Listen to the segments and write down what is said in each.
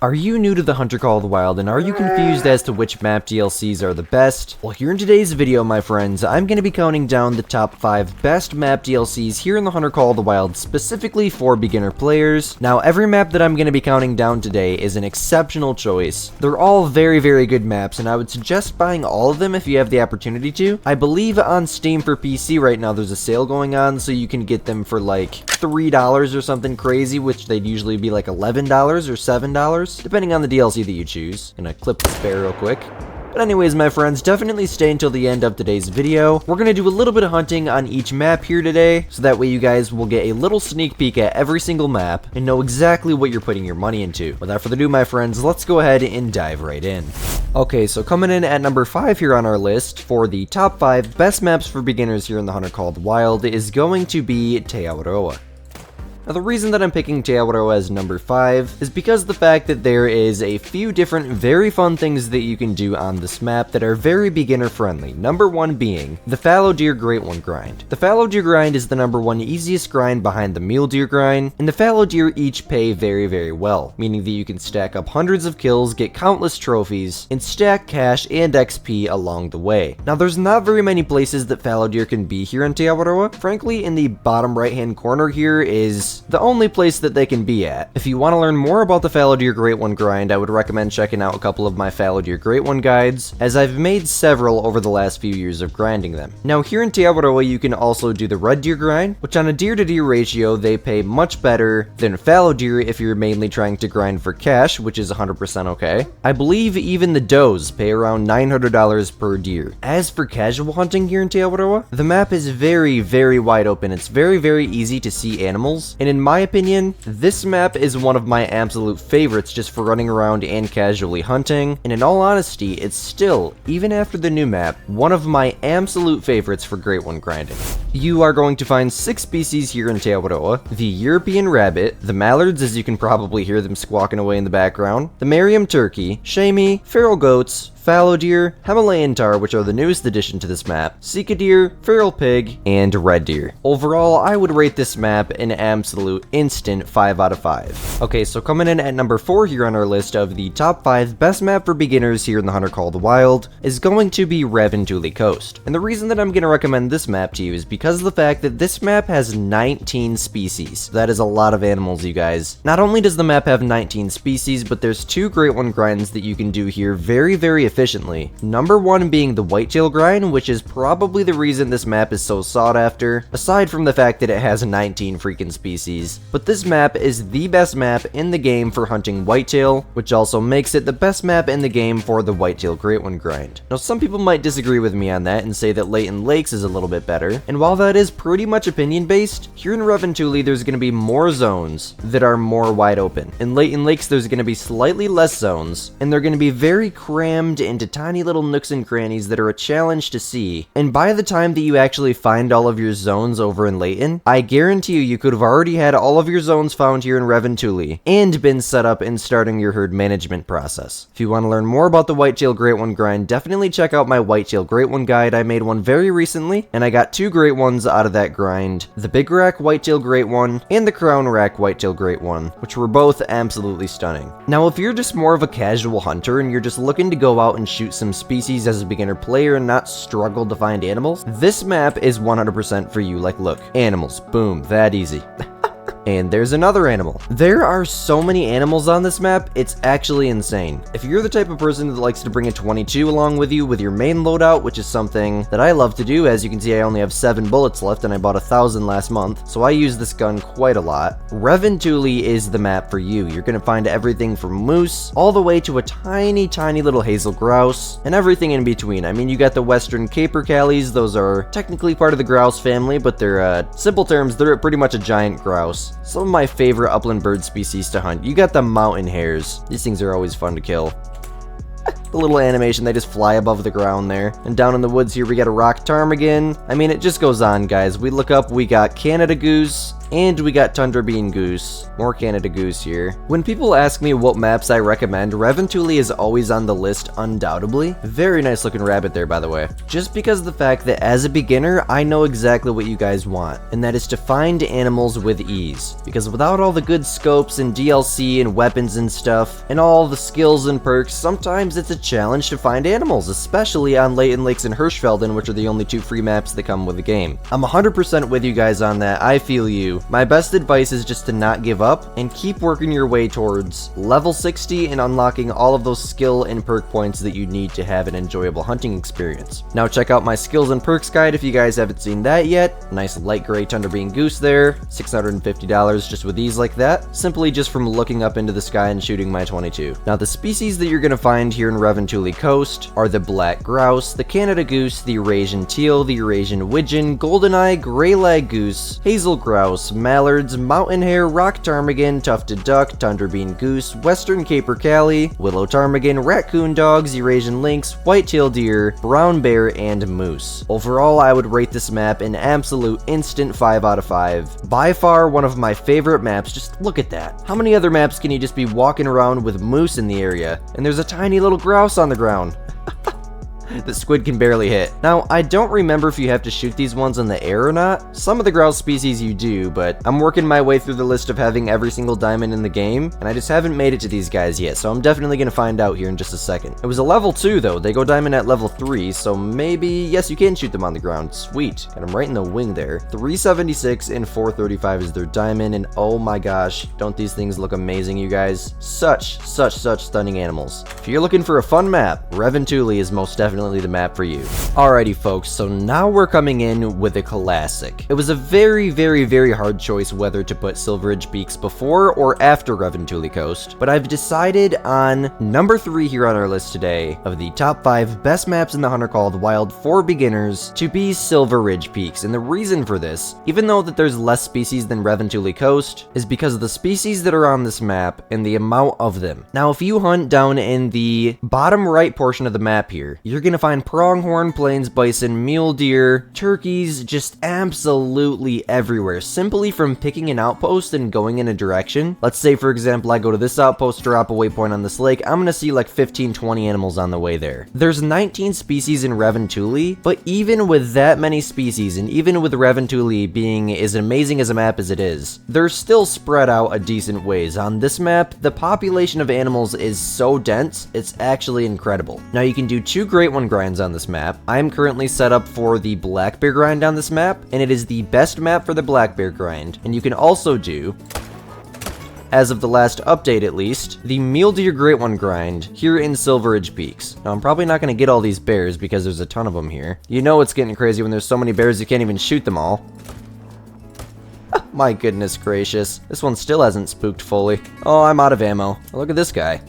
Are you new to the Hunter Call of the Wild and are you confused as to which map DLCs are the best? Well, here in today's video, my friends, I'm going to be counting down the top 5 best map DLCs here in the Hunter Call of the Wild, specifically for beginner players. Now, every map that I'm going to be counting down today is an exceptional choice. They're all very good maps, and I would suggest buying all of them if you have the opportunity to. I believe on Steam for PC right now there's a sale going on, so you can get them for like $3 or something crazy, which they'd usually be like $11 or $7. Depending on the DLC that you choose. Gonna clip this bear real quick. But anyways, my friends, definitely stay until the end of today's video. We're gonna do a little bit of hunting on each map here today, so that way you guys will get a little sneak peek at every single map and know exactly what you're putting your money into. Without further ado, my friends, let's go ahead and dive right in. Okay, so coming in at number 5 here on our list for the top 5 best maps for beginners here in the Hunter Call of the Wild is going to be AWAROA. Now, the reason that I'm picking AWAROA as number 5 is because of the fact that there is a few different very fun things that you can do on this map that are very beginner friendly. Number 1 being the fallow deer great one grind. The fallow deer grind is the number 1 easiest grind behind the mule deer grind, and the fallow deer each pay very well, meaning that you can stack up hundreds of kills, get countless trophies, and stack cash and XP along the way. Now, there's not very many places that fallow deer can be here in AWAROA. Frankly, in the bottom right hand corner here is the only place that they can be at. If you want to learn more about the fallow deer great one grind, I would recommend checking out a couple of my fallow deer great one guides, as I've made several over the last few years of grinding them. Now, here in AWAROA, you can also do the red deer grind, which on a deer to deer ratio, they pay much better than fallow deer if you're mainly trying to grind for cash, which is 100% okay. I believe even the does pay around $900 per deer. As for casual hunting here in AWAROA, the map is very wide open. It's very easy to see animals, and in my opinion, this map is one of my absolute favorites just for running around and casually hunting, and in all honesty, it's still, even after the new map, one of my absolute favorites for great one grinding. You are going to find 6 species here in AWAROA: the European rabbit, the mallards, as you can probably hear them squawking away in the background, the Merriam turkey, chamois, feral goats, fallow deer, Himalayan tar, which are the newest addition to this map, sika deer, feral pig, and red deer. Overall, I would rate this map an absolute instant 5 out of 5. Okay, so coming in at number 4 here on our list of the top 5 best map for beginners here in the Hunter Call of the Wild is going to be REVONTULI Coast. And the reason that I'm going to recommend this map to you is because of the fact that this map has 19 species. That is a lot of animals, you guys. Not only does the map have 19 species, but there's 2 great one grinds that you can do here very efficiently. Number 1 being the whitetail grind, which is probably the reason this map is so sought after, aside from the fact that it has 19 freaking species. But this map is the best map in the game for hunting whitetail, which also makes it the best map in the game for the whitetail great one grind. Now, some people might disagree with me on that and say that Layton Lakes is a little bit better, and while that is pretty much opinion based, here in REVONTULI there's going to be more zones that are more wide open. In Layton Lakes there's going to be slightly less zones, and they're going to be very crammed into tiny little nooks and crannies that are a challenge to see, and by the time that you actually find all of your zones over in Layton, I guarantee you could have already had all of your zones found here in REVONTULI and been set up in starting your herd management process. If you want to learn more about the whitetail great one grind, definitely check out my whitetail great one guide. I made one very recently, and I got 2 great ones out of that grind: the big rack whitetail great one and the crown rack whitetail great one, which were both absolutely stunning. Now, if you're just more of a casual hunter and you're just looking to go out and shoot some species as a beginner player and not struggle to find animals, this map is 100% for you. Like, look, animals, boom, that easy. And there's another animal. There are so many animals on this map, it's actually insane. If you're the type of person that likes to bring a 22 along with you with your main loadout, which is something that I love to do, as you can see I only have 7 bullets left and I bought 1,000 last month, so I use this gun quite a lot, REVONTULI is the map for you. You're gonna find everything from moose all the way to a tiny little hazel grouse and everything in between. I mean, you got the western capercaillies. Those are technically part of the grouse family, but they're simple terms, they're pretty much a giant grouse. Some of my favorite upland bird species to hunt. You got the mountain hares. These things are always fun to kill. The little animation, they just fly above the ground there. And down in the woods here, we got a rock ptarmigan. I mean, it just goes on, guys. We look up, we got Canada goose, and we got Tundra Bean Goose, more Canada Goose here. When people ask me what maps I recommend, REVONTULI is always on the list, undoubtedly. Very nice looking rabbit there, by the way. Just because of the fact that as a beginner, I know exactly what you guys want, and that is to find animals with ease. Because without all the good scopes and DLC and weapons and stuff, and all the skills and perks, sometimes it's a challenge to find animals, especially on Leighton Lakes and Hirschfelden, which are the only 2 free maps that come with the game. I'm 100% with you guys on that. I feel you. My best advice is just to not give up and keep working your way towards level 60 and unlocking all of those skill and perk points that you need to have an enjoyable hunting experience. Now check out my skills and perks guide if you guys haven't seen that yet. Nice light gray Tundra Bean Goose there, $650 just with ease like that, simply just from looking up into the sky and shooting my 22. Now the species that you're going to find here in REVONTULI Coast are the black grouse, the Canada goose, the Eurasian teal, the Eurasian widgeon, goldeneye, gray lag goose, hazel grouse, mallards, mountain hare, rock ptarmigan, tufted duck, Tundra Bean goose, western capercaillie, willow ptarmigan, raccoon dogs, Eurasian lynx, white-tailed deer, brown bear, and moose. Overall, I would rate this map an absolute instant 5 out of 5. By far one of my favorite maps. Just look at that. How many other maps can you just be walking around with moose in the area and there's a tiny little grouse on the ground that Squid can barely hit? Now, I don't remember if you have to shoot these ones in the air or not. Some of the grouse species you do, but I'm working my way through the list of having every single diamond in the game, and I just haven't made it to these guys yet, so I'm definitely going to find out here in just a second. It was a level 2 though. They go diamond at level 3, so maybe, yes, you can shoot them on the ground. Sweet. Got them right in the wing there. 376 and 435 is their diamond, and oh my gosh, don't these things look amazing, you guys? Such stunning animals. If you're looking for a fun map, REVONTULI is most definitely the map for you. Alrighty folks, so now we're coming in with a classic. It was a very hard choice whether to put Silveridge Peaks before or after REVONTULI Coast, but I've decided on number 3 here on our list today of the top 5 best maps in the Hunter Call of the Wild for beginners to be Silveridge Peaks. And the reason for this, even though that there's less species than REVONTULI Coast, is because of the species that are on this map and the amount of them. Now if you hunt down in the bottom right portion of the map here, you're gonna find pronghorn, plains bison, mule deer, turkeys, just absolutely everywhere, simply from picking an outpost and going in a direction. Let's say for example I go to this outpost, drop a waypoint on this lake, I'm gonna see like 15-20 animals on the way there. There's 19 species in REVONTULI, but even with that many species, and even with REVONTULI being as amazing as a map as it is, they're still spread out a decent ways. On this map, the population of animals is so dense, it's actually incredible. Now you can do 2 great one grinds on this map. I'm currently set up for the black bear grind on this map, and it is the best map for the black bear grind. And you can also do, as of the last update at least, the mule deer great one grind here in Silveridge Peaks. Now I'm probably not going to get all these bears because there's a ton of them here. You know it's getting crazy when there's so many bears you can't even shoot them all. My goodness gracious, this one still hasn't spooked fully. Oh, I'm out of ammo. Look at this guy.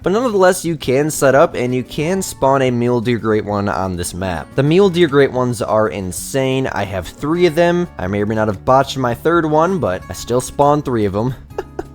But nonetheless, you can set up and you can spawn a mule deer great one on this map. The mule deer great ones are insane. I have 3 of them. I may or may not have botched my 3rd one, but I still spawned 3 of them.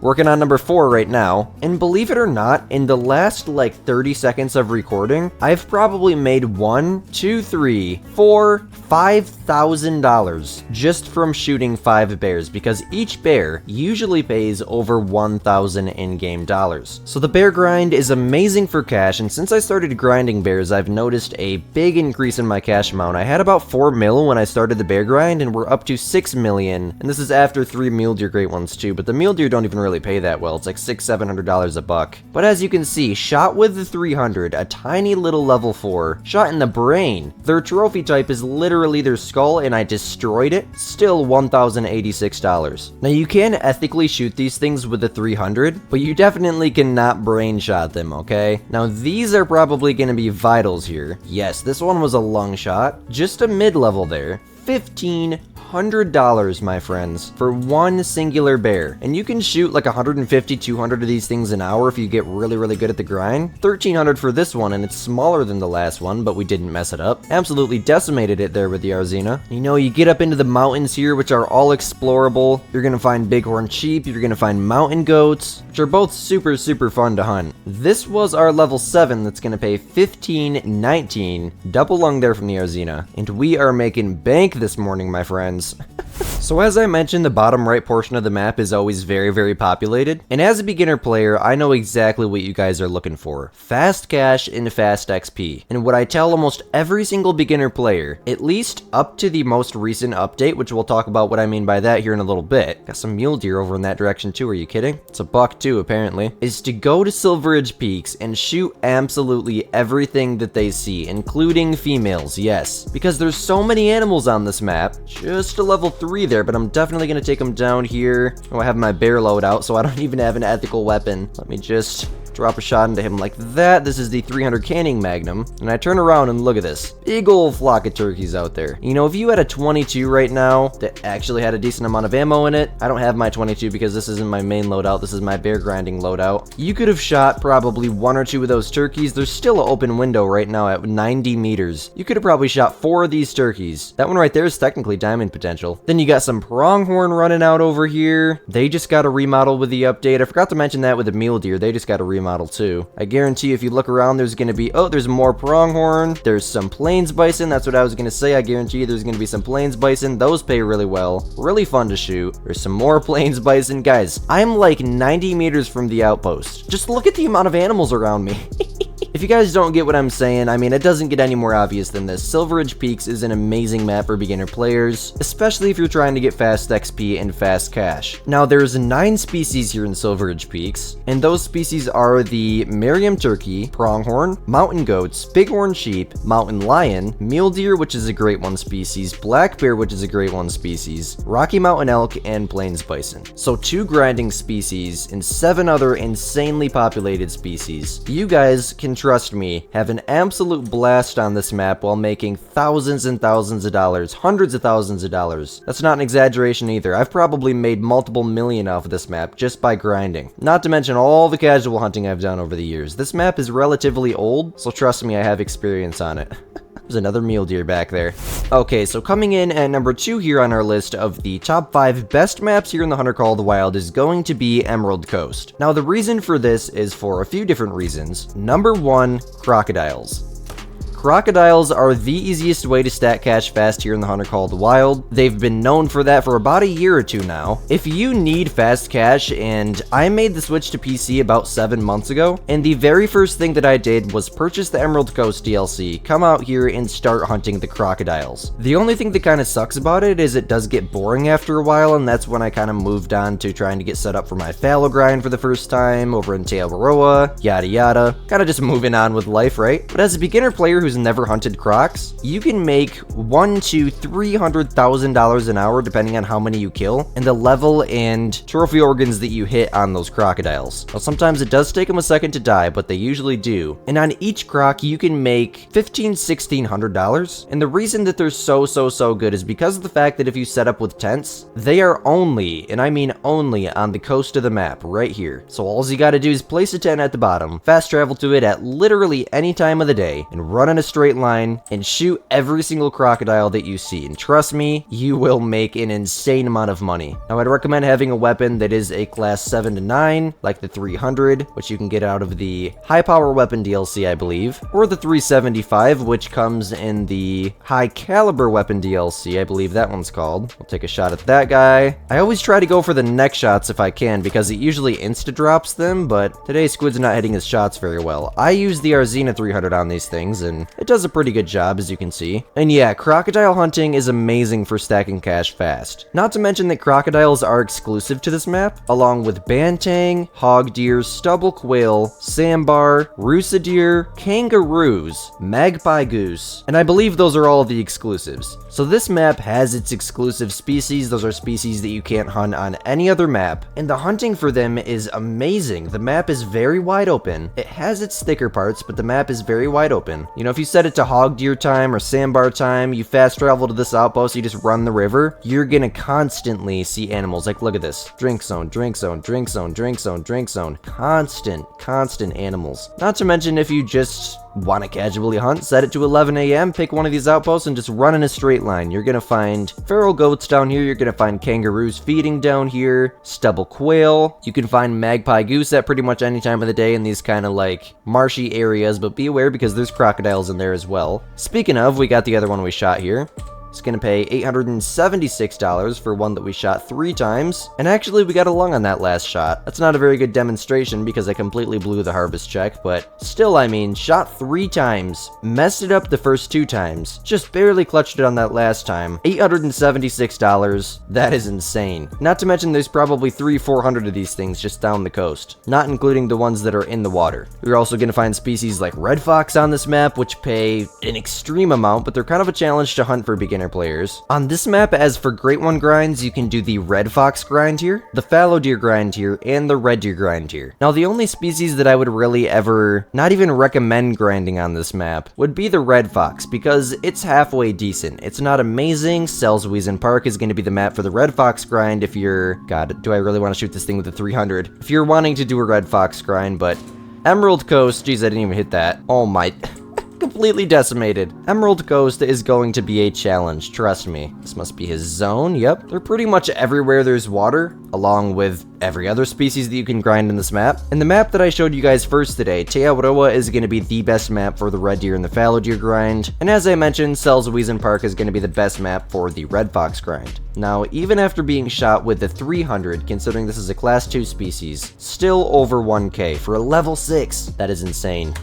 Working on number 4 right now, and believe it or not, in the last like 30 seconds of recording, I've probably made $5,000 just from shooting 5 bears, because each bear usually pays over 1,000 in-game dollars. So the bear grind is amazing for cash, and since I started grinding bears, I've noticed a big increase in my cash amount. I had about 4 mil when I started the bear grind, and we're up to 6 million, and this is after 3 mule deer great ones too, but the mule deer don't even really pay that well. It's like $600-700 a buck. But as you can see, shot with the 300, a tiny little level 4, shot in the brain. Their trophy type is literally their skull, and I destroyed it. Still $1,086. Now you can ethically shoot these things with the 300, but you definitely cannot brain shot them, okay? Now these are probably going to be vitals here. Yes, this one was a lung shot. Just a mid-level there. $1,500, my friends, for one singular bear. And you can shoot like 150, 200 of these things an hour if you get really good at the grind. 1,300 for this one, and it's smaller than the last one, but we didn't mess it up. Absolutely decimated it there with the Arzina. You know, you get up into the mountains here, which are all explorable. You're gonna find bighorn sheep, you're gonna find mountain goats, which are both super fun to hunt. This was our level 7 that's gonna pay 1519, double lung there from the Arzina. And we are making bank this morning, my friends. So as I mentioned, the bottom right portion of the map is always very populated, and as a beginner player, I know exactly what you guys are looking for. Fast cash and fast XP. And what I tell almost every single beginner player, at least up to the most recent update, which we'll talk about what I mean by that here in a little bit. Got some mule deer over in that direction too, are you kidding? It's a buck too, apparently. Is to go to Silver Ridge Peaks and shoot absolutely everything that they see, including females, yes. Because there's so many animals on this map. Just a level 3 there, but I'm definitely gonna take them down here. Oh, I have my bear load out, so I don't even have an ethical weapon. Let me just drop a shot into him like that. This is the 300 canning magnum, and I turn around and look at this big old flock of turkeys out there. You know, if you had a 22 right now that actually had a decent amount of ammo in it, I don't have my 22 because this isn't my main loadout, this is my bear grinding loadout. You could have shot probably 1 or 2 of those turkeys. There's still an open window right now at 90 meters. You could have probably shot 4 of these turkeys. That one right there is technically diamond potential. Then you got some pronghorn running out over here. They just got a remodel with the update. I forgot to mention that with the mule deer, they just got a remodel too. I guarantee if you look around, there's gonna be, oh, there's more pronghorn. There's some plains bison. That's what I was gonna say. I guarantee there's gonna be some plains bison. Those pay really well. Really fun to shoot. There's some more plains bison. Guys, I'm like 90 meters from the outpost. Just look at the amount of animals around me. If you guys don't get what I'm saying, I mean, it doesn't get any more obvious than this. Silver Ridge Peaks is an amazing map for beginner players, especially if you're trying to get fast XP and fast cash. Now, there's 9 species here in Silver Ridge Peaks, and those species are the Merriam turkey, pronghorn, mountain goats, bighorn sheep, mountain lion, mule deer, which is a great one species, black bear, which is a great one species, Rocky Mountain elk, and plains bison. So 2 grinding species and 7 other insanely populated species. You guys can trust me, have an absolute blast on this map while making thousands and thousands of dollars, hundreds of thousands of dollars. That's not an exaggeration either. I've probably made multiple million off of this map just by grinding. Not to mention all the casual hunting I've done over the years. This map is relatively old, so trust me, I have experience on it. There's another mule deer back there. Okay, so coming in at number 2 here on our list of the top 5 best maps here in the Hunter Call of the Wild is going to be Emerald Coast. Now, the reason for this is for a few different reasons. Number 1, crocodiles. Crocodiles are the easiest way to stack cash fast here in the Hunter Call of the Wild. They've been known for that for about a year or 2 now. If you need fast cash, and I made the switch to PC about 7 months ago, and the very first thing that I did was purchase the Emerald Coast DLC, come out here and start hunting the crocodiles. The only thing that kind of sucks about it is it does get boring after a while, and that's when I kind of moved on to trying to get set up for my fallow grind for the first time over in AWAROA, yada yada. Kind of just moving on with life, right? But as a beginner player who's never hunted crocs, you can make $100,000 to $300,000 an hour depending on how many you kill and the level and trophy organs that you hit on those crocodiles. Now, sometimes it does take them a second to die, but they usually do. And on each croc, you can make $1,500–$1,600. And the reason that they're so good is because of the fact that if you set up with tents, they are only, and I mean only, on the coast of the map right here. So all you gotta do is place a tent at the bottom, fast travel to it at literally any time of the day, and run in a straight line and shoot every single crocodile that you see. And trust me, you will make an insane amount of money. Now, I'd recommend having a weapon that is a class 7 to 9, like the 300, which you can get out of the high power weapon DLC, I believe, or the 375, which comes in the high caliber weapon DLC, I believe that one's called. We'll take a shot at that guy. I always try to go for the neck shots if I can, because it usually insta drops them, but today Squid's not hitting his shots very well. I use the Arzina 300 on these things, and it does a pretty good job, as you can see. And yeah, crocodile hunting is amazing for stacking cash fast. Not to mention that crocodiles are exclusive to this map, along with bantang, hog deer, stubble quail, sambar, rusa deer, kangaroos, magpie goose, and I believe those are all of the exclusives. So this map has its exclusive species. Those are species that you can't hunt on any other map, and the hunting for them is amazing. The map is very wide open. It has its thicker parts, but the map is very wide open. You know, if you set it to hog deer time or sambar time, you fast travel to this outpost, you just run the river, you're gonna constantly see animals. Like, look at this. Drink zone, drink zone, drink zone, drink zone, drink zone. Constant animals. Not to mention, if you just want to casually hunt, set it to 11 a.m., pick one of these outposts and just run in a straight line. You're gonna find feral goats down here, you're gonna find kangaroos feeding down here, stubble quail, you can find magpie goose at pretty much any time of the day in these kind of like marshy areas, but be aware because there's crocodiles in there as well. Speaking of, we got the other one we shot here. is going to pay $876 for one that we shot 3 times. And actually, we got a lung on that last shot. That's not a very good demonstration because I completely blew the harvest check, but still, I mean, shot 3 times, messed it up the first 2 times, just barely clutched it on that last time. $876, that is insane. Not to mention there's probably 300-400 of these things just down the coast, not including the ones that are in the water. We're also going to find species like red fox on this map, which pay an extreme amount, but they're kind of a challenge to hunt for beginner players. On this map, as for Great One grinds, you can do the red fox grind here, the fallow deer grind here, and the red deer grind here. Now, the only species that I would really ever not even recommend grinding on this map would be the red fox, because it's halfway decent. It's not amazing. Sceudule Park is going to be the map for the red fox grind if you're... God, do I really want to shoot this thing with a 300? If you're wanting to do a red fox grind, but Emerald Coast, geez, I didn't even hit that. Oh my... completely decimated. Emerald Coast is going to be a challenge, trust me. This must be his zone, yep. They're pretty much everywhere there's water, along with every other species that you can grind in this map. And the map that I showed you guys first today, AWAROA, is going to be the best map for the red deer and the fallow deer grind. And as I mentioned, Sceudule Park is going to be the best map for the red fox grind. Now, even after being shot with the 300, considering this is a class 2 species, still over 1k for a level 6. That is insane.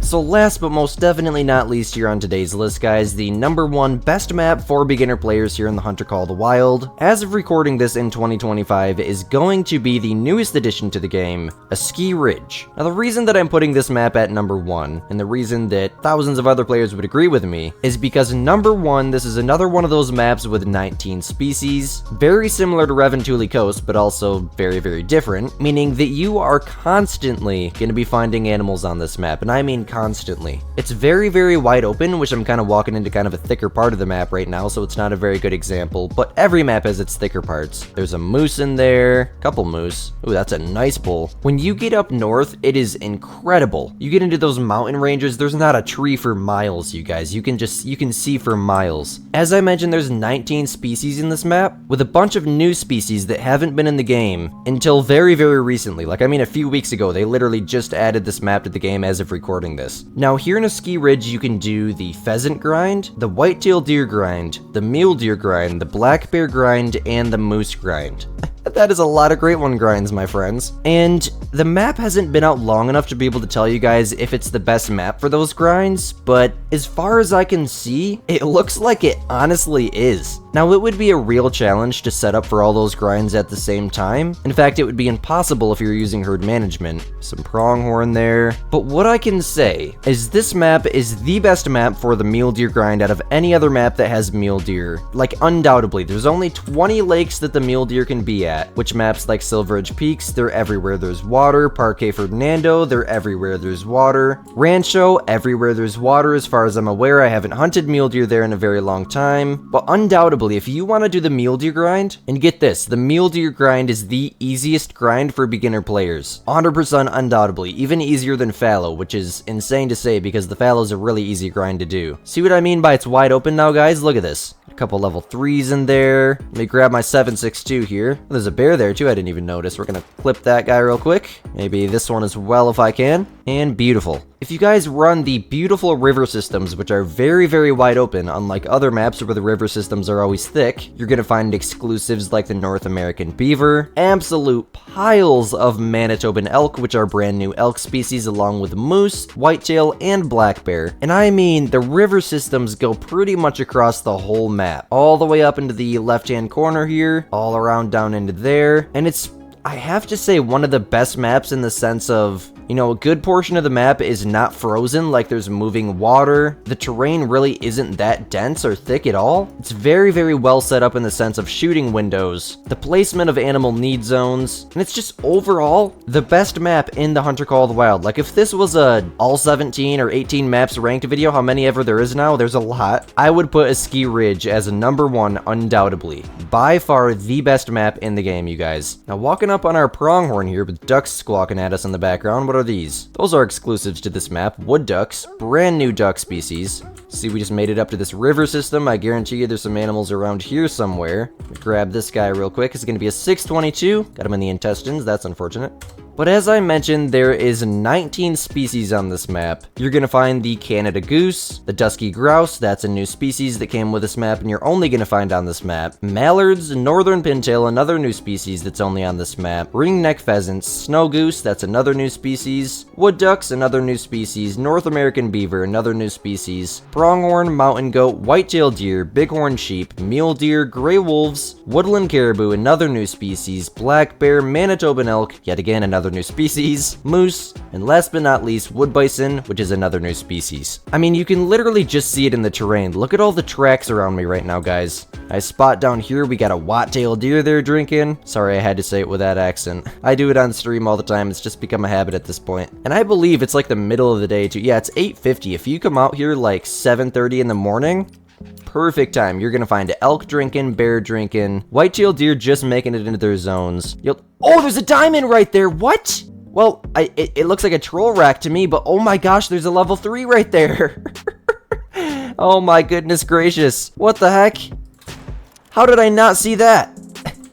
So last but most definitely not least here on today's list, guys, the #1 best map for beginner players here in the Hunter Call of the Wild, as of recording this in 2025, is going to be the newest addition to the game, a ski ridge. Now, the reason that I'm putting this map at #1, and the reason that thousands of other players would agree with me, is because #1, this is another one of those maps with 19 species, very similar to REVONTULI Coast, but also very, very different, meaning that you are constantly going to be finding animals on this map, and I mean constantly. It's very, very wide open, which I'm kind of walking into kind of a thicker part of the map right now, so it's not a very good example, but every map has its thicker parts. There's a moose in there, couple moose. Ooh, that's a nice bull. When you get up north, it is incredible. You get into those mountain ranges, there's not a tree for miles, you guys. You can see for miles. As I mentioned, there's 19 species in this map, with a bunch of new species that haven't been in the game until very, very recently. Like, I mean, a few weeks ago, they literally just added this map to the game as of recording this. Now, here in a ski ridge, you can do the pheasant grind, the whitetail deer grind, the mule deer grind, the black bear grind, and the moose grind. That is a lot of Great One grinds, my friends. And the map hasn't been out long enough to be able to tell you guys if it's the best map for those grinds, but as far as I can see, it looks like it honestly is. Now, it would be a real challenge to set up for all those grinds at the same time. In fact, it would be impossible if you're using herd management. Some pronghorn there. But what I can say is this map is the best map for the mule deer grind out of any other map that has mule deer. Like, undoubtedly. There's only 20 lakes that the mule deer can be at, which maps like Silver Edge Peaks, they're everywhere there's water. Parque Ferdinando, they're everywhere there's water. Rancho, everywhere there's water. As far as I'm aware, I haven't hunted mule deer there in a very long time. But undoubtedly, if you want to do the mule deer grind, and get this, the mule deer grind is the easiest grind for beginner players. 100% undoubtedly, even easier than fallow, which is insane to say because the fallow is a really easy grind to do. See what I mean by it's wide open now, guys? Look at this. A couple level 3s in there. Let me grab my 7.62 here. There's a bear there too, I didn't even notice. We're gonna clip that guy real quick. Maybe this one as well if I can. And beautiful. If you guys run the beautiful river systems, which are very, very wide open, unlike other maps where the river systems are always thick, you're gonna find exclusives like the North American beaver, absolute piles of Manitoban elk, which are brand new elk species, along with moose, whitetail, and black bear. And I mean, the river systems go pretty much across the whole map, all the way up into the left-hand corner here, all around down into there, and it's, I have to say, one of the best maps in the sense of, you know, a good portion of the map is not frozen, like there's moving water. The terrain really isn't that dense or thick at all. It's very, very well set up in the sense of shooting windows, the placement of animal need zones, and it's just overall the best map in the Hunter Call of the Wild. Like, if this was a all 17 or 18 maps ranked video, how many ever there is now, there's a lot, I would put a ski ridge as a #1 undoubtedly. By far the best map in the game, you guys. Now, walking up on our pronghorn here with ducks squawking at us in the background, what are these? Those are exclusives to this map. Wood ducks, brand new duck species. See, we just made it up to this river system. I guarantee you there's some animals around here somewhere. Grab this guy real quick. It's going to be a 622. Got him in the intestines. That's unfortunate. But as I mentioned, there is 19 species on this map. You're gonna find the Canada goose, the dusky grouse, that's a new species that came with this map and you're only gonna find on this map. Mallards, northern pintail, another new species that's only on this map. Ringneck pheasants, snow goose, that's another new species. Wood ducks, another new species. North American beaver, another new species. Pronghorn, mountain goat, white-tailed deer, bighorn sheep, mule deer, gray wolves, woodland caribou, another new species. Black bear, Manitoban elk, yet again another new species, moose, and last but not least, wood bison, which is another new species. I mean, you can literally just see it in the terrain. Look at all the tracks around me right now, guys. I spot down here, we got a white-tailed deer there drinking. Sorry, I had to say it with that accent. I do it on stream all the time, it's just become a habit at this point. And I believe it's like the middle of the day too. Yeah, it's 8:50. If you come out here like 7:30 in the morning, perfect time. You're gonna find elk drinking, bear drinking, white-tailed deer just making it into their zones. Oh, there's a diamond right there. What? Well, it looks like a troll rack to me, but oh my gosh, there's a level 3 right there. Oh my goodness gracious. What the heck? How did I not see that?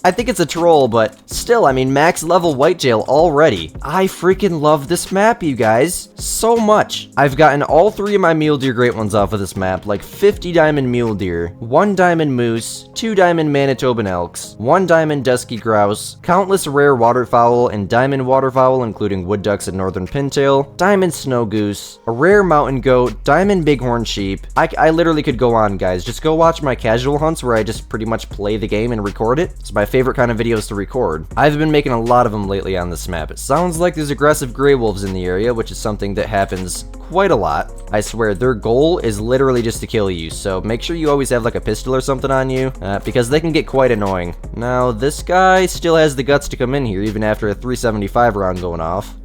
I think it's a troll, but still, I mean, max level whitetail already. I freaking love this map, you guys, so much. I've gotten all 3 of my mule deer great ones off of this map, like 50 diamond mule deer, 1 diamond moose, 2 diamond Manitoban elks, 1 diamond dusky grouse, countless rare waterfowl and diamond waterfowl, including wood ducks and northern pintail, diamond snow goose, a rare mountain goat, diamond bighorn sheep. I literally could go on, guys. Just go watch my casual hunts where I just pretty much play the game and record it. It's my favorite kind of videos to record. I've been making a lot of them lately on this map. It sounds like there's aggressive gray wolves in the area, which is something that happens quite a lot. I swear, their goal is literally just to kill you, so make sure you always have like a pistol or something on you, because they can get quite annoying. Now, this guy still has the guts to come in here, even after a 375 round going off.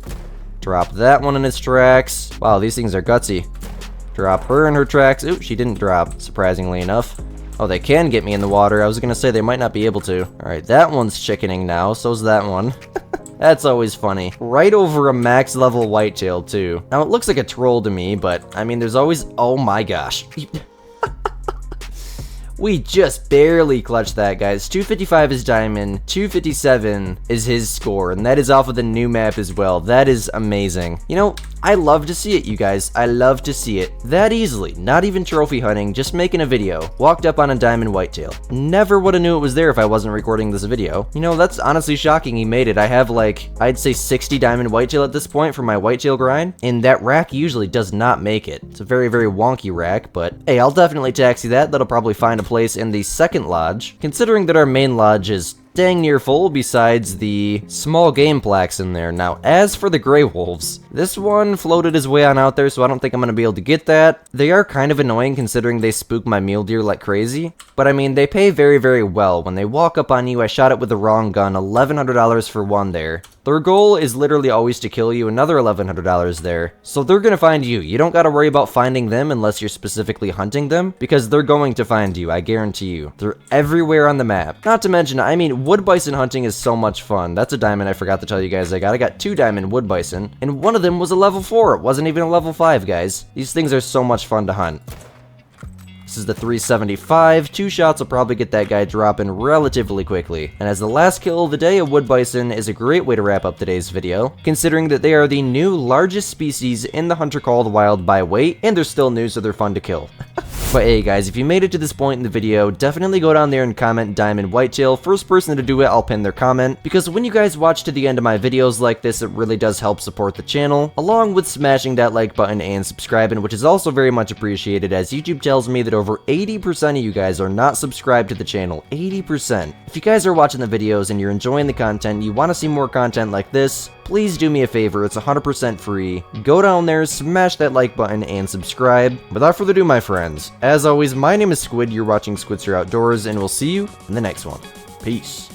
Drop that one in its tracks. Wow, these things are gutsy. Drop her in her tracks. Ooh, she didn't drop, surprisingly enough. Oh, they can get me in the water. I was gonna say they might not be able to. Alright, that one's chickening now, so's that one. That's always funny. Right over a max level whitetail, too. Now, it looks like a troll to me, but, I mean, there's always... Oh my gosh. We just barely clutched that, guys. 255 is diamond, 257 is his score, and that is off of the new map as well. That is amazing. You know, I love to see it, you guys. I love to see it. That easily. Not even trophy hunting, just making a video. Walked up on a diamond whitetail. Never would have knew it was there if I wasn't recording this video. You know, that's honestly shocking he made it. I have like, I'd say 60 diamond whitetail at this point for my whitetail grind, and that rack usually does not make it. It's a very, very wonky rack, but hey, I'll definitely taxi that. That'll probably find a place in the second lodge, considering that our main lodge is dang near full besides the small game plaques in there. Now, as for the gray wolves, this one floated his way on out there, so I don't think I'm going to be able to get that. They are kind of annoying considering they spook my mule deer like crazy, but I mean, they pay very, very well. When they walk up on you, I shot it with the wrong gun, $1,100 for one there. Their goal is literally always to kill you, another $1,100 there. So they're gonna find you. You don't gotta worry about finding them unless you're specifically hunting them, because they're going to find you, I guarantee you. They're everywhere on the map. Not to mention, I mean, wood bison hunting is so much fun. That's a diamond I forgot to tell you guys I got. I got 2 diamond wood bison, and one of them was a level 4. It wasn't even a level 5, guys. These things are so much fun to hunt. This is the 375. 2 shots will probably get that guy dropping relatively quickly. And as the last kill of the day, a wood bison is a great way to wrap up today's video, considering that they are the new largest species in the Hunter Call of the Wild by weight, and they're still new, so they're fun to kill. But hey guys, if you made it to this point in the video, definitely go down there and comment diamond whitetail. First person to do it, I'll pin their comment, because when you guys watch to the end of my videos like this, it really does help support the channel, along with smashing that like button and subscribing, which is also very much appreciated, as YouTube tells me that over 80% of you guys are not subscribed to the channel. 80%. If you guys are watching the videos and you're enjoying the content, you want to see more content like this, please do me a favor, it's 100% free. Go down there, smash that like button, and subscribe. Without further ado, my friends, as always, my name is Squid, you're watching Squidster Outdoors, and we'll see you in the next one. Peace.